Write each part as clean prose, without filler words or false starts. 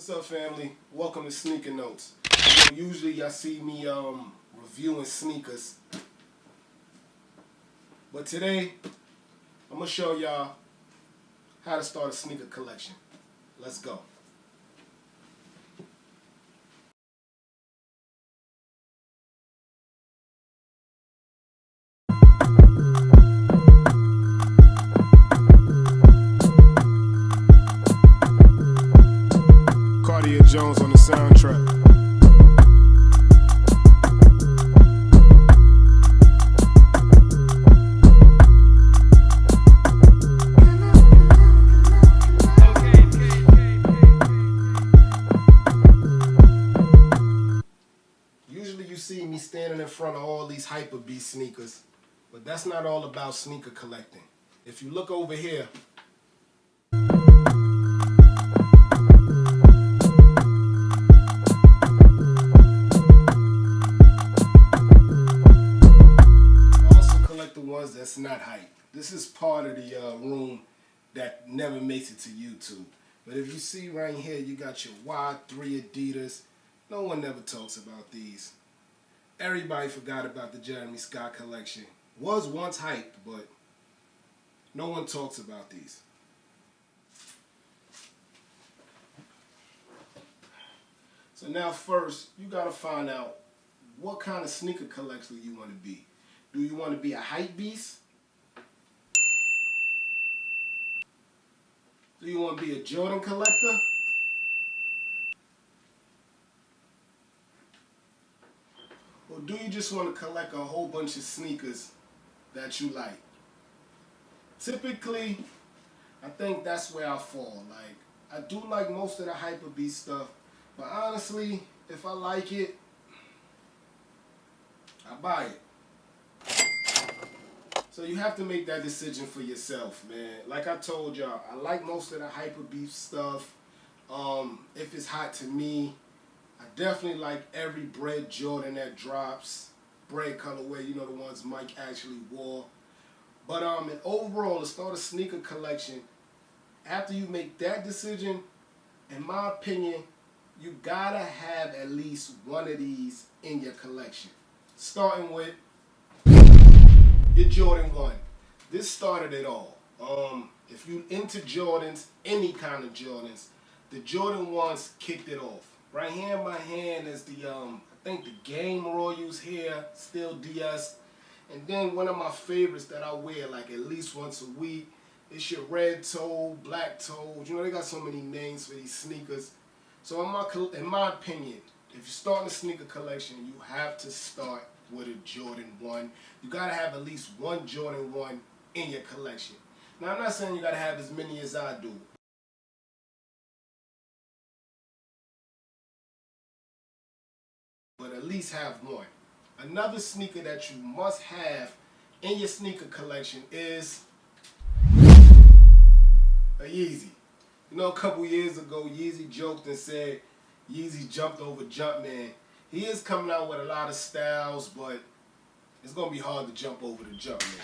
What's up, family? Welcome to Sneaker Notes. Usually y'all see me reviewing sneakers, but today I'm gonna show y'all how to start a sneaker collection. Let's go. Cartier Jones on the soundtrack. Usually you see me standing in front of all these Hypebeast sneakers, but that's not all about sneaker collecting. If you look over here, I also collect the ones that's not hype. This is part of the room that never makes it to YouTube. But if you see right here, you got your Y3 Adidas. No one ever talks about these. Everybody forgot about the Jeremy Scott collection. Was once hyped, but no one talks about these. So now first, you gotta find out what kind of sneaker collector you want to be. Do you want to be a hype beast? Do you want to be a Jordan collector? Or do you just want to collect a whole bunch of sneakers that you like? Typically, I think that's where I fall. Like, I do like most of the Hypebeast stuff, but honestly, if I like it, I buy it. So you have to make that decision for yourself, man. Like I told y'all, I like most of the Hypebeast stuff. If it's hot to me, I definitely like every Bread Jordan that drops. Bread colorway, you know, the ones Mike actually wore. But and overall, to start a sneaker collection, after you make that decision, in my opinion, you gotta have at least one of these in your collection. Starting with your Jordan 1. This started it all. If you into Jordans, any kind of Jordans, the Jordan 1s kicked it off. Right here in my hand is the, I think the Game Royals here, still DS. And then one of my favorites that I wear like at least once a week, it's your Red Toe, Black Toe. You know, they got so many names for these sneakers. So in my opinion, if you're starting a sneaker collection, you have to start with a Jordan 1. You gotta have at least one Jordan 1 in your collection. Now, I'm not saying you gotta have as many as I do, but at least have one. Another sneaker that you must have in your sneaker collection is a Yeezy. You know, a couple years ago, Yeezy joked and said Yeezy jumped over Jumpman. He is coming out with a lot of styles, but it's gonna be hard to jump over the Jumpman.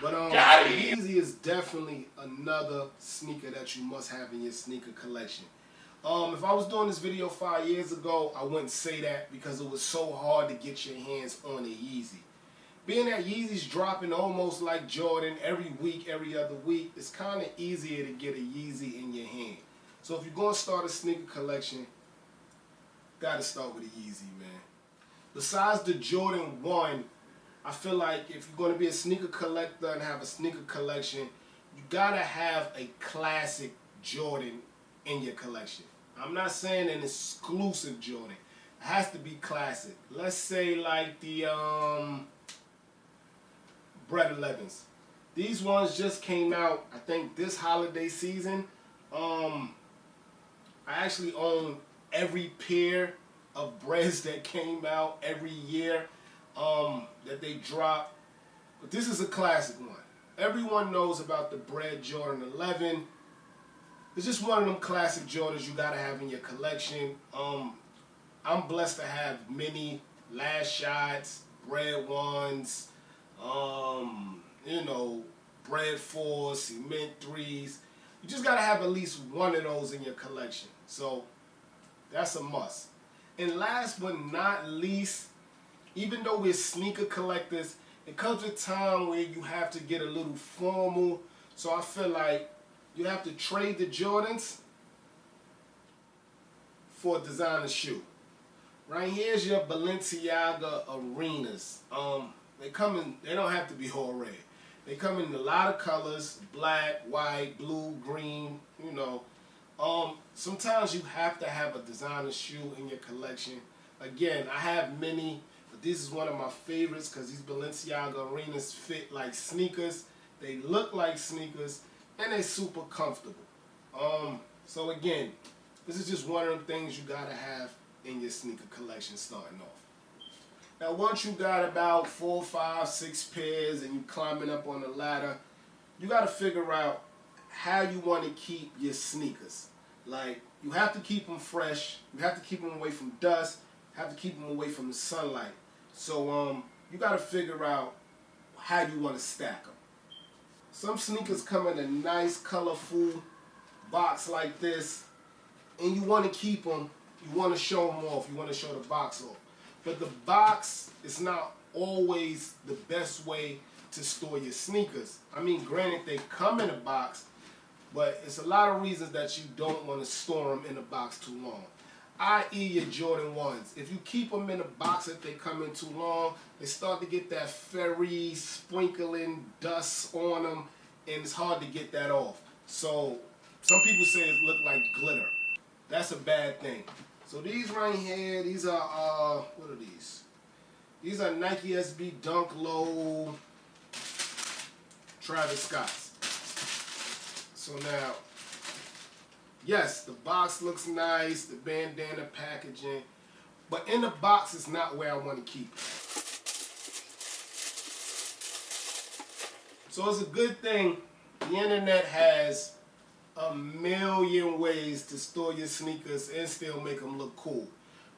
But Yeezy is definitely another sneaker that you must have in your sneaker collection. If I was doing this video 5 years ago, I wouldn't say that because it was so hard to get your hands on a Yeezy. Being that Yeezy's dropping almost like Jordan every week, every other week, it's kind of easier to get a Yeezy in your hand. So if you're going to start a sneaker collection, got to start with a Yeezy, man. Besides the Jordan 1, I feel like if you're going to be a sneaker collector and have a sneaker collection, you got to have a classic Jordan in your collection. I'm not saying an exclusive Jordan. It has to be classic. Let's say like the Bread 11s. These ones just came out, I think, this holiday season. I actually own every pair of breads that came out every year that they drop. But this is a classic one. Everyone knows about the Bread Jordan 11. It's just one of them classic Jordans you gotta have in your collection. I'm blessed to have many Last Shots, Bread 1s, you know, Bread 4s, Cement 3s. You just gotta have at least one of those in your collection. So That's a must. And last but not least, even though we're sneaker collectors, it comes a time where you have to get a little formal. So I feel like you have to trade the Jordans for a designer shoe. Right here's your Balenciaga Arenas. They don't have to be all red. They come in a lot of colors: black, white, blue, green, you know. Sometimes you have to have a designer shoe in your collection. Again, I have many, but this is one of my favorites because these Balenciaga Arenas fit like sneakers. They look like sneakers, and they're super comfortable. So again, this is just one of the things you gotta have in your sneaker collection starting off. Now once you got about 4, 5, 6 pairs and you climbing up on the ladder, you gotta figure out how you want to keep your sneakers. Like, you have to keep them fresh, you have to keep them away from dust, you have to keep them away from the sunlight. So you gotta figure out how you want to stack them. Some sneakers come in a nice colorful box like this, and you want to keep them, you want to show them off, you want to show the box off. But the box is not always the best way to store your sneakers. I mean, granted, they come in a box, but it's a lot of reasons that you don't want to store them in a box too long. I.e. your Jordan 1s. If you keep them in a box if they come in too long, they start to get that fairy sprinkling dust on them, and it's hard to get that off. So some people say it look like glitter. That's a bad thing. So these right here, these are, what are these? These are Nike SB Dunk Low Travis Scotts. So now, yes, the box looks nice, the bandana packaging, but in the box is not where I want to keep it. So it's a good thing the internet has a million ways to store your sneakers and still make them look cool.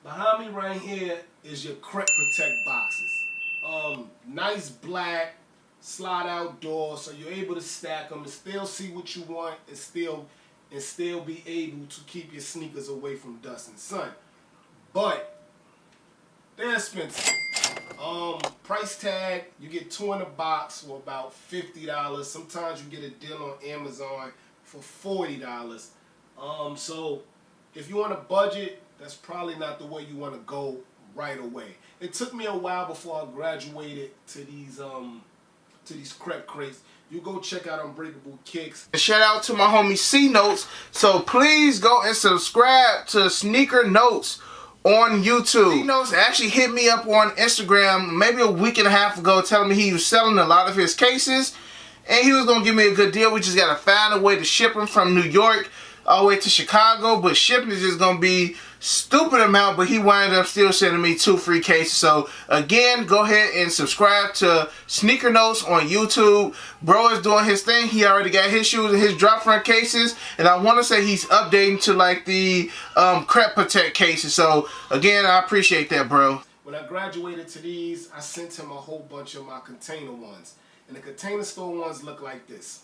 Behind me right here is your Crep Protect boxes. Nice black, slide out door, so you're able to stack them and still see what you want and still be able to keep your sneakers away from dust and sun. But they're expensive. Price tag, you get 2 in a box for about $50. Sometimes you get a deal on Amazon for $40. So if you want a budget, that's probably not the way you want to go right away. It took me a while before I graduated to these Crep crates. You go check out Unbreakable Kicks. Shout out to my homie C Notes. So please go and subscribe to Sneaker Notes on YouTube. C Notes actually hit me up on Instagram maybe a week and a half ago telling me he was selling a lot of his cases and he was going to give me a good deal. We just got to find a way to ship them from New York all the way to Chicago, but shipping is just going to be stupid amount, but he wound up still sending me 2 free cases. So again, go ahead and subscribe to Sneaker Notes on YouTube. Bro is doing his thing. He already got his shoes and his drop front cases, and I want to say he's updating to like the Crep Protect cases. So again, I appreciate that, bro. When I graduated to these, I sent him a whole bunch of my container ones, and the container store ones look like this.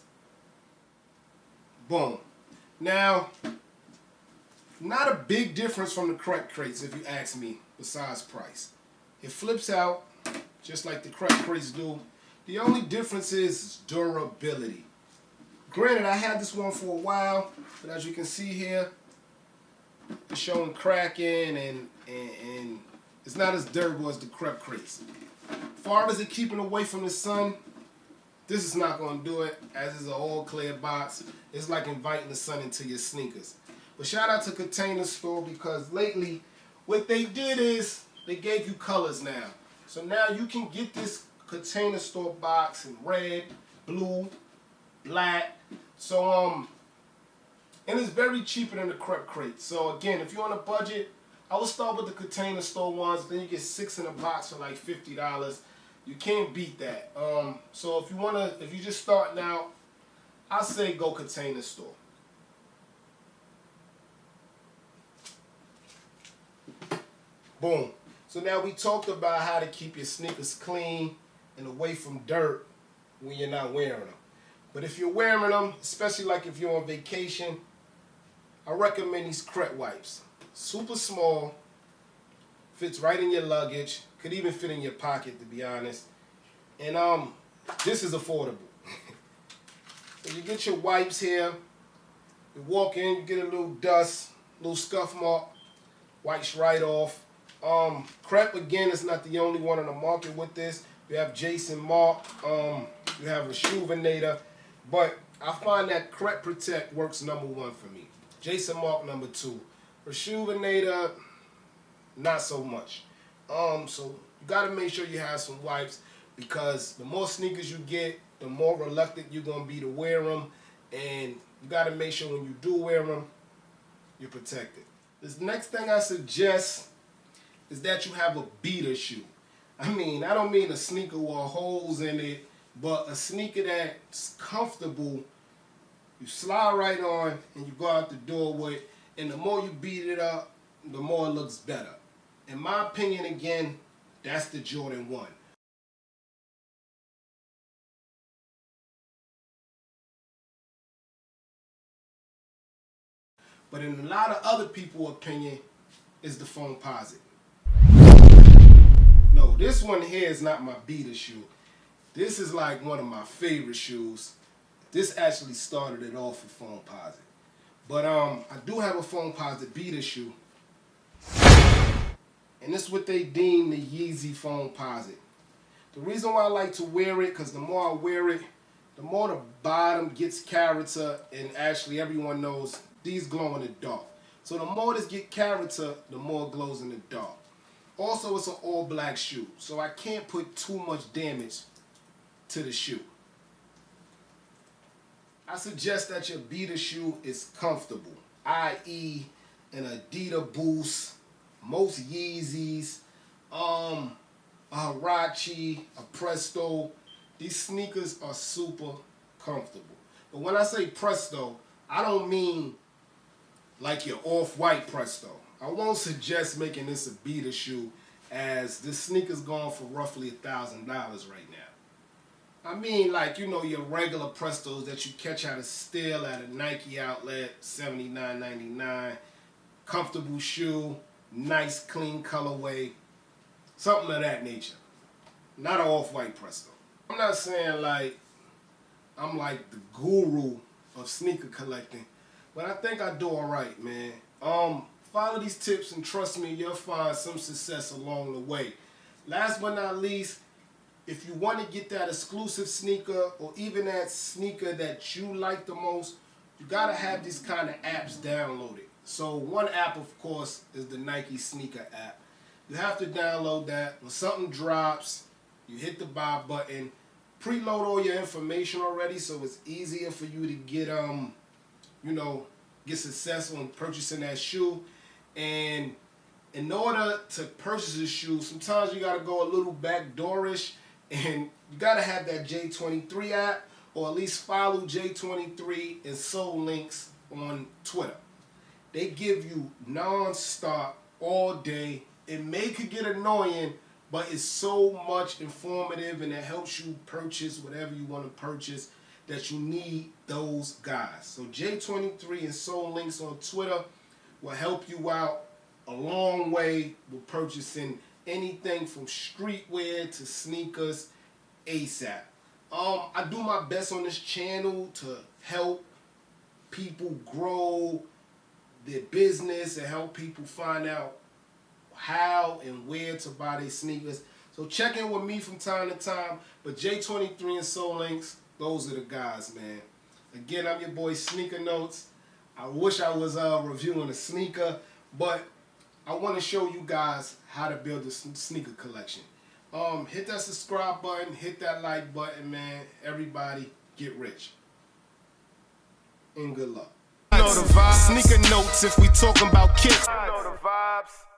Boom. Now, not a big difference from the Crep crates if you ask me, besides price. It flips out just like the Crep crates do. The only difference is durability. Granted, I had this one for a while, but as you can see here, it's showing cracking and it's not as durable as the Crep crates. As far as it keeping away from the sun, this is not going to do it, as is an all clear box. It's like inviting the sun into your sneakers. But shout out to Container Store, because lately what they did is they gave you colors now. So now you can get this Container Store box in red, blue, black. So and it's very cheaper than the Crep crate. So again, if you're on a budget, I would start with the Container Store ones. Then you get 6 in a box for like $50. You can't beat that. So if you just starting out, I say go Container Store. Boom. So now we talked about how to keep your sneakers clean and away from dirt when you're not wearing them. But if you're wearing them, especially like if you're on vacation, I recommend these Crep wipes. Super small. Fits right in your luggage. Could even fit in your pocket, to be honest. And this is affordable. So you get your wipes here. You walk in, you get a little dust, a little scuff mark. Wipes right off. Crep, again, is not the only one on the market with this. You have Jason Mark. You have Rejuvenator. But I find that Crep Protect works #1 for me. Jason Mark #2. Rejuvenator, not so much. So you gotta make sure you have some wipes, because the more sneakers you get, the more reluctant you're gonna be to wear them, and you gotta make sure when you do wear them, you're protected. This next thing I suggest is that you have a beater shoe. I mean, I don't mean a sneaker with holes in it, but a sneaker that's comfortable. You slide right on and you go out the door with, and the more you beat it up, the more it looks better. In my opinion, again, that's the Jordan 1. But in a lot of other people's opinion, is the Foamposite. No, this one here is not my beater shoe. This is like one of my favorite shoes. This actually started it off with Foamposite. But I do have a Foamposite beater shoe. And this is what they deem the Yeezy Foamposite. The reason why I like to wear it, because the more I wear it, the more the bottom gets character, and actually everyone knows these glow in the dark. So the more this get character, the more it glows in the dark. Also, it's an all black shoe, so I can't put too much damage to the shoe. I suggest that your beater shoe is comfortable, i.e. an Adidas Boost, most Yeezys, a Huarache, a Presto. These sneakers are super comfortable. But when I say Presto, I don't mean like your off-white Presto. I won't suggest making this a beater shoe, as this sneaker's going for roughly $1,000 right now. I mean, like, you know, your regular Prestos that you catch out of steel at a Nike outlet, $79.99. Comfortable shoe, nice clean colorway, something of that nature. Not an off-white Presto. I'm not saying like I'm like the guru of sneaker collecting, but I think I do alright, man. Follow these tips and trust me, you'll find some success along the way. Last but not least, if you want to get that exclusive sneaker, or even that sneaker that you like the most, you gotta have these kind of apps downloaded. So one app, of course, is the Nike Sneaker app. You have to download that. When something drops, you hit the buy button. Preload all your information already, so it's easier for you to get get successful in purchasing that shoe. And in order to purchase a shoe, sometimes you gotta go a little backdoorish, and you gotta have that J23 app, or at least follow J23 and Soul Links on Twitter. They give you non-stop all day. It could get annoying, but it's so much informative, and it helps you purchase whatever you want to purchase, that you need those guys. So J23 and Soul Links on Twitter will help you out a long way with purchasing anything from streetwear to sneakers ASAP. I do my best on this channel to help people grow their business and help people find out how and where to buy their sneakers. So check in with me from time to time. But J23 and Soul Links, those are the guys, man. Again, I'm your boy Sneaker Notes. I wish I was reviewing a sneaker, but I want to show you guys how to build a sneaker collection. Hit that subscribe button, hit that like button, man. Everybody get rich. And good luck. You know the vibes. Sneaker Notes, if we talking about kicks. You know the vibes.